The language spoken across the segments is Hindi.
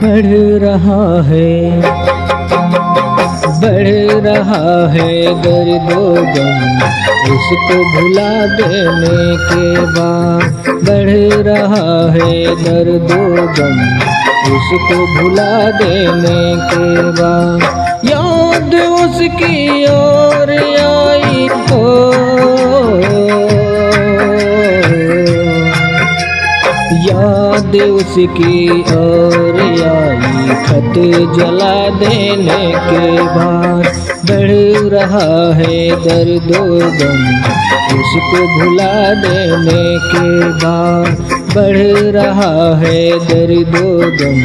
बढ़ रहा है दर्द व गम, उसको भुला देने के बाद। बढ़ रहा है दर्द व गम, उसको भुला देने के बाद। याद उसकी ओर आई हो, याद उसकी ओर आई, खत जला देने के बाद। बढ़ रहा है दर्द व गम, उसको भुला देने के बाद। बढ़ रहा है दर्द व गम,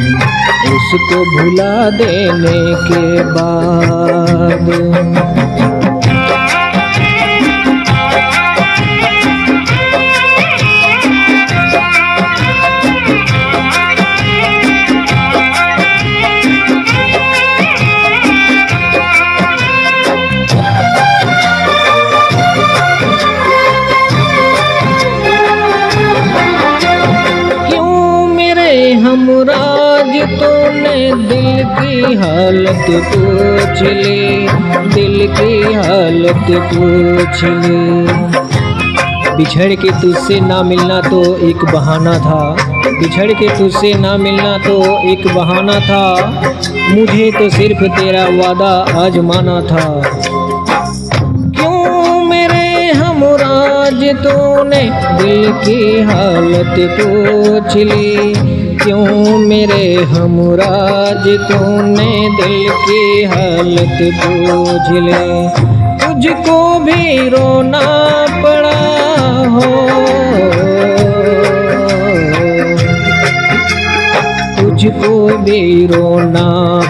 उसको भुला देने के बाद। हमराज तूने दिल की हालत पूछ ली, दिल की हालत पूछ ली। बिछड़ के तुझसे ना मिलना तो एक बहाना था, बिछड़ के तुझसे ना मिलना तो एक बहाना था। मुझे तो सिर्फ तेरा वादा आजमाना था। क्यों मेरे हमराज तूने दिल की हालत पूछ ली, क्यों मेरे हमराज तूने दिल की हालत पूछ ली। तुझको भी रोना पड़ा हो, तुझको भी रोना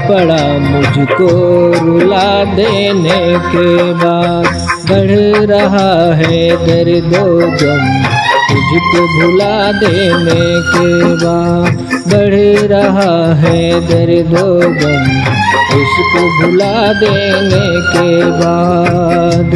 पड़ा, मुझको रुला देने के बाद। बढ़ रहा है दर्द व गम, तुझको भुला देने के बाद। बढ़ रहा है दर्द व गम, उसको भुला देने के बाद।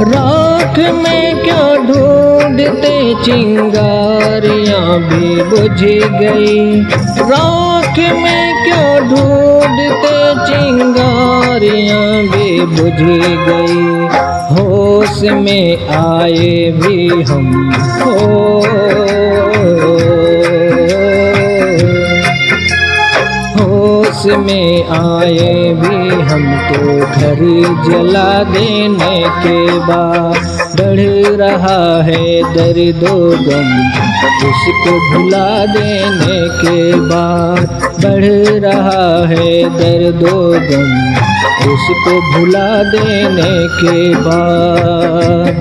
राख में क्या ढूंढते चिंगारियां भी बुझ गई, राख में क्या ढूंढते चिंगारियां भी बुझ गई। होश में आए भी हम होश में आए भी हम तो घर जला देने के बाद। बढ़ रहा है दर्द व गम, उसको भुला देने के बाद। बढ़ रहा है दर्द व गम, उसको भुला देने के बाद।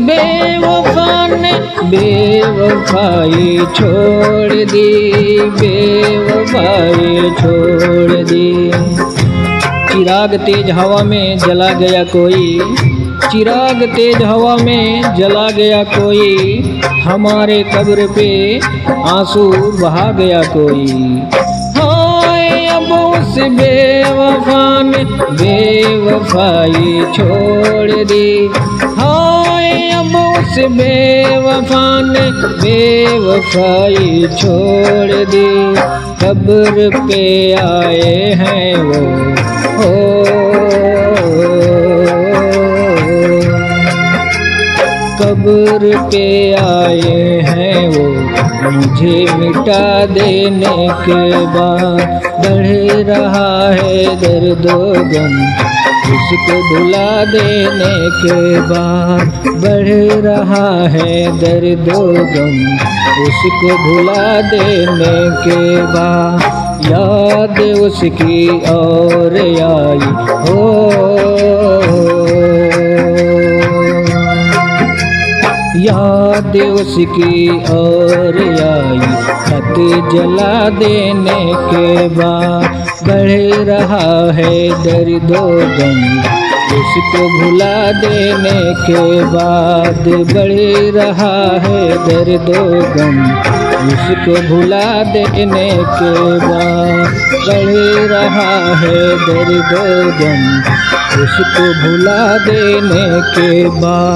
बेवफा ने बेवफाई छोड़ दी, बेवफाई छोड़ दी। चिराग तेज हवा में जला गया कोई, चिराग तेज हवा में जला गया कोई। हमारे कब्र पे आंसू बहा गया कोई। हाय अब उस बेवफा ने बेवफाई छोड़ दी, अब उस बेवफा ने बेवफाई छोड़ दी। कब्र पे आए हैं वो कब्र पे आए हैं वो, मुझे मिटा देने के बाद। बढ़ रहा है दर्द व गम, उसको भुला देने के बाद बढ़ रहा है दर्द गम, उसको भुला देने के बाद याद उसकी और आई हो। याद उसकी और आई, खत जला देने के बाद बढ़ रहा है दर्द गम, उसको भुला देने के बाद बढ़ रहा है दर्द गम, उसको भुला देने के बाद बढ़ रहा है दर्द गम, उसको भुला देने के बाद।